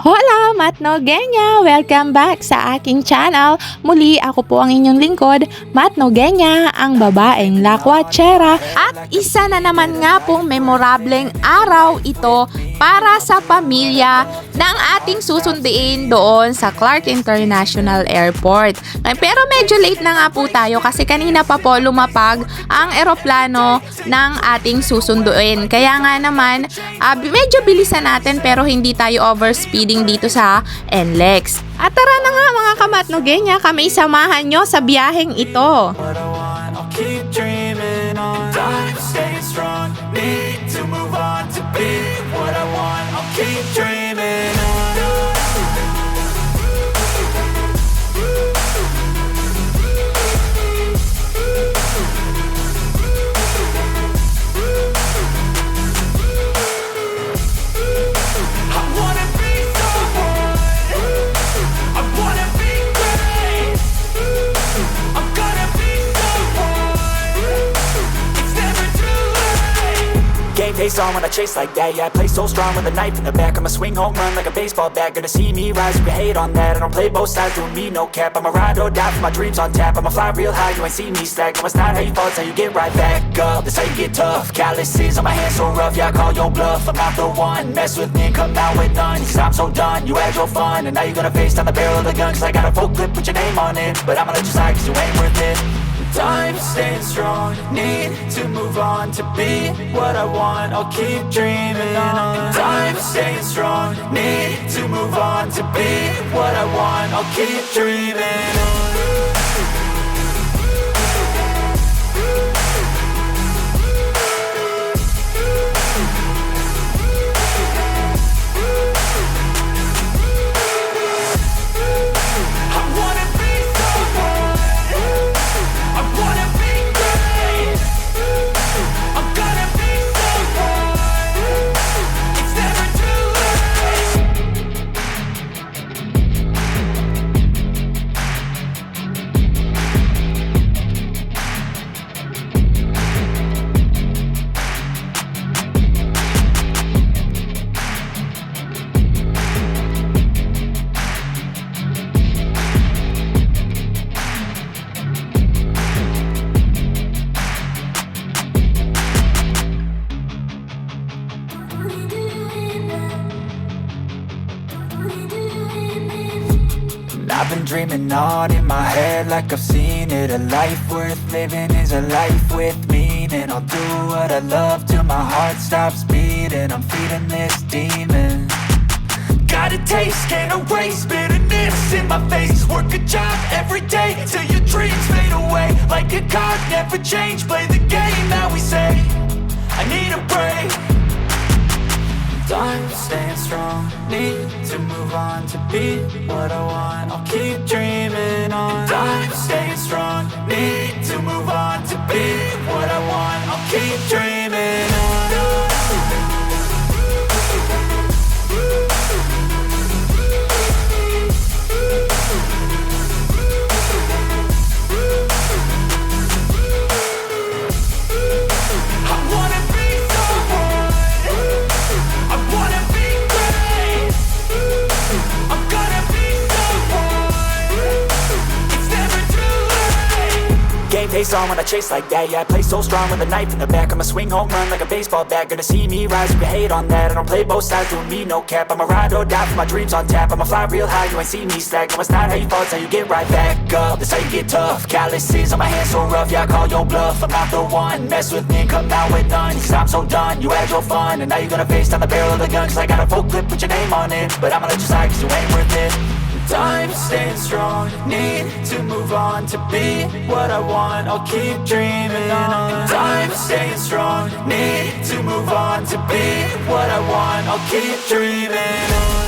Hola, Matno Genya! Welcome back sa aking channel. Muli ako po ang inyong lingkod, Matno Genya, ang babaeng lakwatsera. At isa na naman nga pong memorableng araw ito para sa pamilya ng ating susunduin doon sa Clark International Airport. Pero medyo late na nga po tayo kasi kanina pa po lumapag ang eroplano ng ating susunduin. Kaya nga naman, medyo bilisan natin pero hindi tayo overspeeding dito sa NLEX. At tara na nga mga kamatno genya, kami samahan nyo sa biyaheng ito. Keep dreaming on time, staying strong. Need to move on to be what I want. I'll keep dreaming on. I wanna be someone. I wanna be great. I'm gonna be game face on when I chase like that. Yeah, I play so strong with a knife in the back. I'ma swing home run like a baseball bat. Gonna see me rise, you hate on that. I don't play both sides, doing me no cap. I'ma ride or die for my dreams on tap. I'ma fly real high, you ain't see me slack. No, it's not how you fall, it's how you get right back up. That's how you get tough. Calluses on my hands so rough, yeah, I call your bluff. I'm not the one, mess with me and come out with none. Cause I'm so done, you had your fun. And now you're gonna face down the barrel of the gun. Cause I got a full clip, put your name on it. But I'ma let you slide cause you ain't worth it. Time staying strong, need to move on to be what I want. I'll keep dreaming on. Time staying strong, need to move on to be what I want. I'll keep dreaming on. I've been dreaming on in my head like I've seen it. A life worth living is a life with meaning. I'll do what I love till my heart stops beating. I'm feeding this demon. Got a taste, can't erase bitterness in my face. Work a job every day till your dreams fade away. Like a card, never change, play the game that we say. I need a break. Time staying strong, need to move on to be what I want. I'll keep dreaming on. Time staying strong, need to move on to be what I want. I'll keep dreaming on. Face on when I chase like that. Yeah, I play so strong with a knife in the back. I'ma swing home run like a baseball bat. Gonna see me rise, you hate on that. I don't play both sides, doing me no cap. I'ma ride or die for my dreams on tap. I'ma fly real high, you ain't see me slack. No, it's not how you fall, it's how you get right back up. That's how you get tough. Calluses on my hands so rough, yeah, I call your bluff. I'm not the one, mess with me and come out with none. Cause I'm so done, you had your fun. And now you're gonna face down the barrel of the gun. Cause I got a full clip, put your name on it. But I'ma let you slide cause you ain't worth it. Time staying strong, need to move on to be what I want. I'll keep dreaming on. Time staying strong, need to move on to be what I want. I'll keep dreaming on.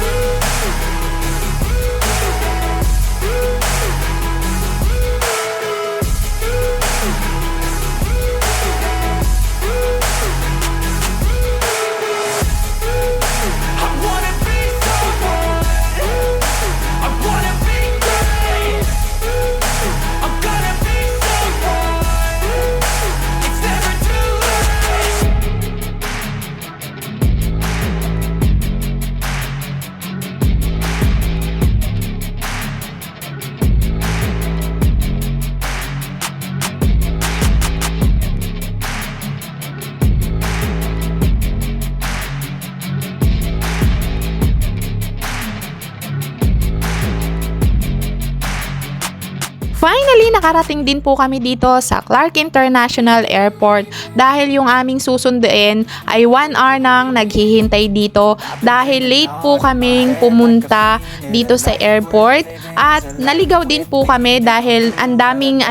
Finally, nakarating din po kami dito sa Clark International Airport dahil yung aming susunduin ay 1 hour nang naghihintay dito dahil late po kaming pumunta dito sa airport at naligaw din po kami dahil ang daming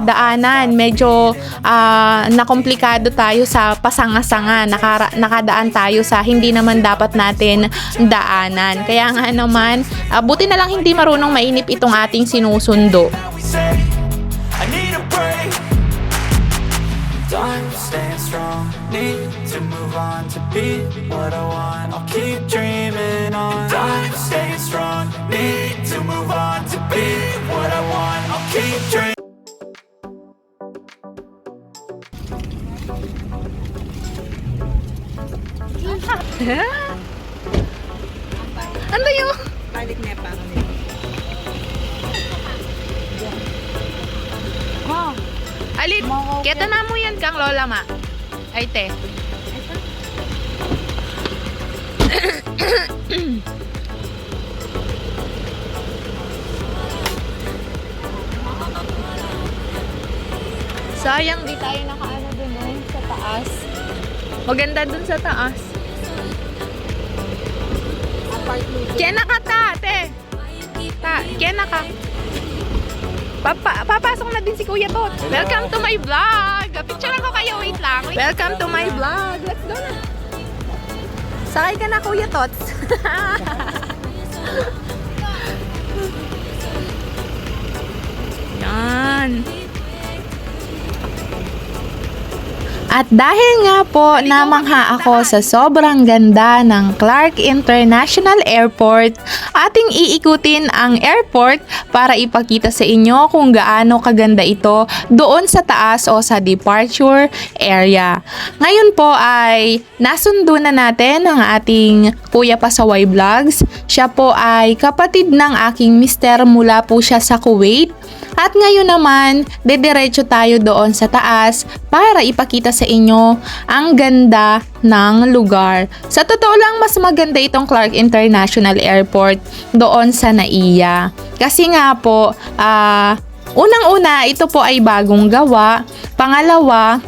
daanan. Medyo nakomplikado tayo sa pasanga-sanga. Nakadaan tayo sa hindi naman dapat natin daanan. Kaya nga naman, buti na lang hindi marunong mainip itong ating sinusundo. We say, I need a break. Done staying strong, need to move on to be what I want. I'll keep dreaming on. Done staying strong, need to move on to be what I want. I'll keep dreaming. Ano yun? Balik na pa. Alit, kita na mo yan kang lola ma. Ay te. Sayang di tayo nakaano dun sa taas. Maganda dun sa taas. Kena ka ta, te. Kena ka. Papasok na din si Kuya Tot. Welcome to my vlog. Picturean ko kayo, wait lang. Welcome to my vlog. Let's go na. Sakay ka na, Kuya Tot. Yan. At dahil nga po namangha ako sa sobrang ganda ng Clark International Airport, ating iikutin ang airport para ipakita sa inyo kung gaano kaganda ito doon sa taas o sa departure area. Ngayon po ay nasundo na natin ang ating Kuya Pasaway Vlogs. Siya po ay kapatid ng aking mister, mula po siya sa Kuwait. At ngayon naman, dediretso tayo doon sa taas para ipakita sa inyo ang ganda ng lugar. Sa totoo lang, mas maganda itong Clark International Airport doon sa NAIA. Kasi nga po, unang-una, ito po ay bagong gawa. Pangalawa,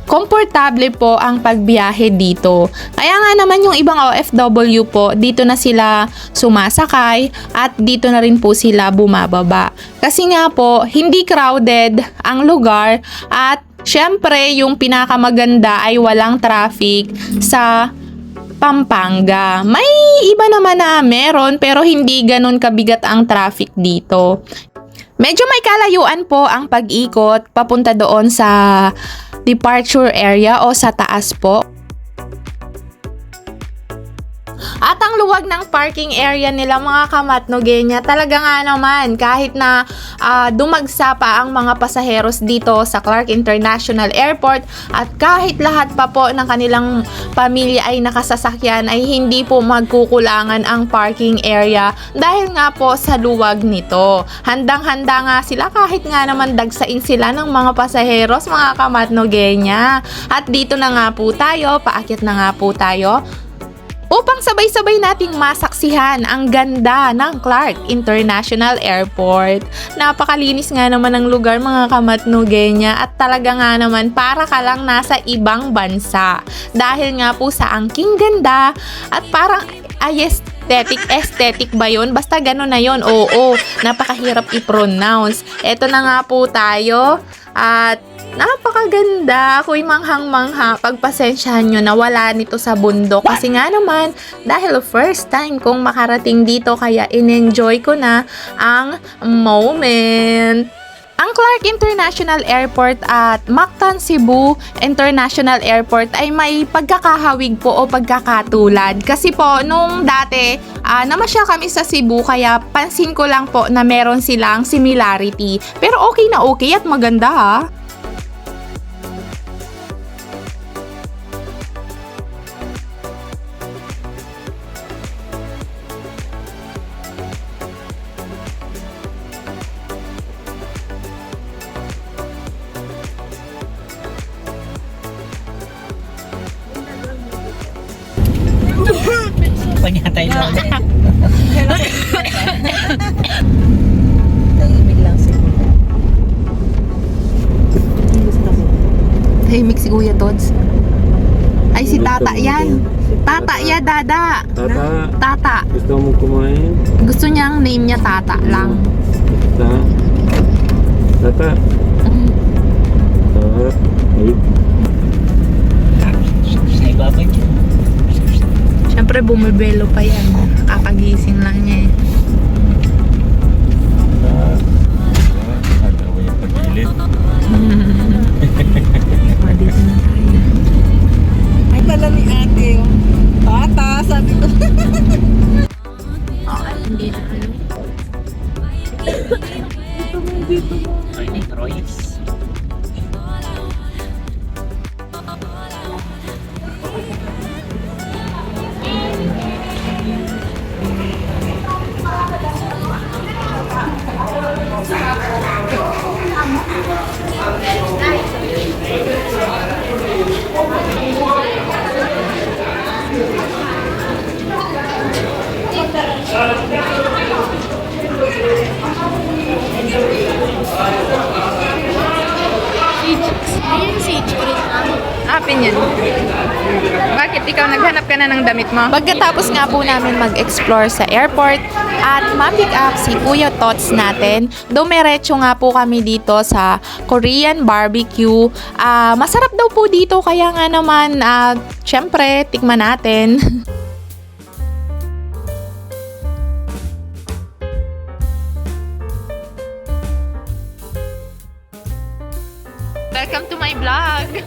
komportable po ang pagbiyahe dito. Kaya nga naman yung ibang OFW po, dito na sila sumasakay at dito na rin po sila bumababa. Kasi nga po, hindi crowded ang lugar at syempre yung pinakamaganda ay walang traffic sa Pampanga. May iba naman na meron pero hindi ganun kabigat ang traffic dito. Medyo may kalayuan po ang pag-ikot papunta doon sa departure area o sa taas po. At ang luwag ng parking area nila, mga kamatnogenya, talaga nga naman kahit na dumagsa pa ang mga pasaheros dito sa Clark International Airport at kahit lahat pa po ng kanilang pamilya ay nakasasakyan, ay hindi po magkukulangan ang parking area dahil nga po sa luwag nito. Handang-handa nga sila kahit nga naman dagsain sila ng mga pasaheros, mga kamatnogenya. At dito na nga po tayo, paakyat na nga po tayo upang sabay-sabay nating masaksihan ang ganda ng Clark International Airport. Napakalinis nga naman ng lugar, mga kamatnogenya, at talaga nga naman para ka lang nasa ibang bansa. Dahil nga po sa angking ganda at parang aesthetic ba yun? Basta gano'n na yun. Oo, napakahirap i-pronounce. Eto na nga po tayo at napakaganda. Ako'y manghang-mangha. Pagpasensyahan nyo na wala nito sa bundok. Kasi nga naman, dahil first time kong makarating dito, kaya in-enjoy ko na ang moment. Ang Clark International Airport at Mactan Cebu International Airport ay may pagkakahawig po o pagkakatulad. Kasi po, nung dati, namasyal kami sa Cebu, kaya pansin ko lang po na meron silang similarity. Pero okay na okay at maganda ha. Panyatay lang. Tahimik lang siguro. Tahimik si Kuya Tots. Ay, si Tata yan. Tata ya, Dada. Tata, Tata. gusto mo kumain? Gusto niyang name niya Tata lang. Tata. Tata. Ay. Siyempre, bumibelo pa yan. Kakagising lang niya eh. Ano yung pag-ilit? Dito na tayo. Ay pala ni ate yung tata, sabi ko. Oo, hindi na ano. Ay, ni Royce. Apin yan. Bakit ikaw naghanap ka na ng damit mo? Pagkatapos nga po namin mag-explore sa airport at ma-pick up si Kuya Tots natin, dumiretso nga po kami dito sa Korean barbecue. Masarap daw po dito kaya nga naman syempre tikman natin. Welcome to my vlog!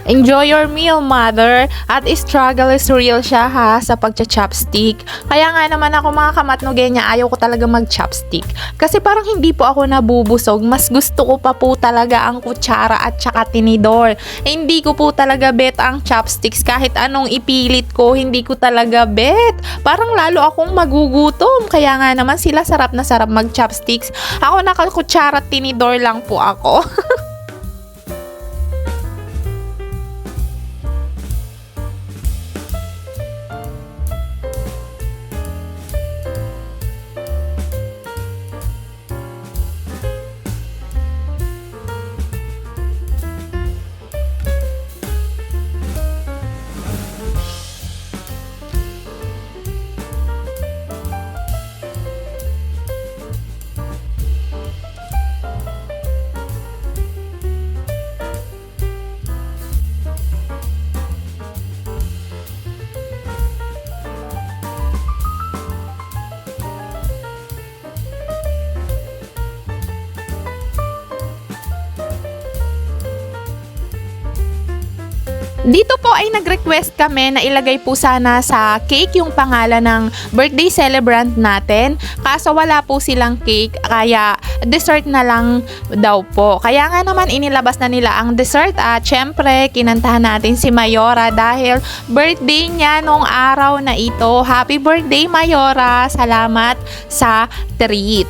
Enjoy your meal, mother! At struggle is real siya ha sa pagcha-chopstick. Kaya nga naman ako mga kamatnogenya, ayaw ko talaga mag-chopstick. Kasi parang hindi po ako nabubusog. Mas gusto ko pa po talaga ang kutsara at saka tinidor. Hindi ko po talaga bet ang chopsticks. Kahit anong ipilit ko, hindi ko talaga bet. Parang lalo akong magugutom. Kaya nga naman sila sarap na sarap mag-chopsticks. Ako nakakutsara at tinidor lang po ako. Dito po ay nag-request kami na ilagay po sana sa cake yung pangalan ng birthday celebrant natin. Kaso wala po silang cake, kaya dessert na lang daw po. Kaya nga naman inilabas na nila ang dessert at syempre kinantahan natin si Mayora dahil birthday niya nung araw na ito. Happy birthday, Mayora! Salamat sa treat!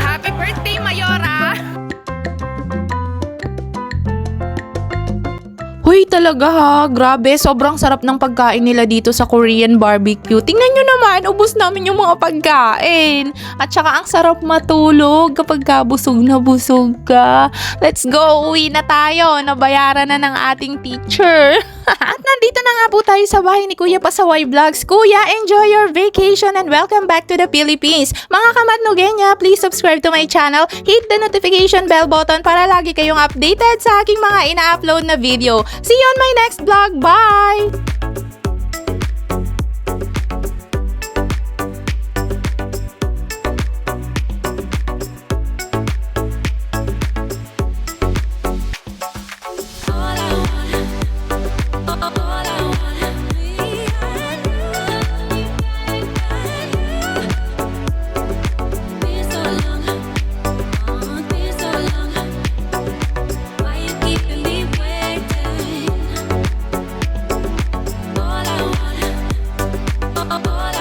Happy birthday, Mayora! Hoy, talaga ha. Grabe, sobrang sarap ng pagkain nila dito sa Korean barbecue. Tingnan nyo naman, ubos namin yung mga pagkain. At saka ang sarap matulog kapag busog na busog ka. Let's go, uwi na tayo. Nabayaran na ng ating teacher. At nandito na nga po tayo sa bahay ni Kuya Pasaway Vlogs. Kuya, enjoy your vacation and welcome back to the Philippines. Mga kamatnogenya, please subscribe to my channel. Hit the notification bell button para lagi kayong updated sa aking mga ina-upload na video. See you on my next vlog. Bye! All I want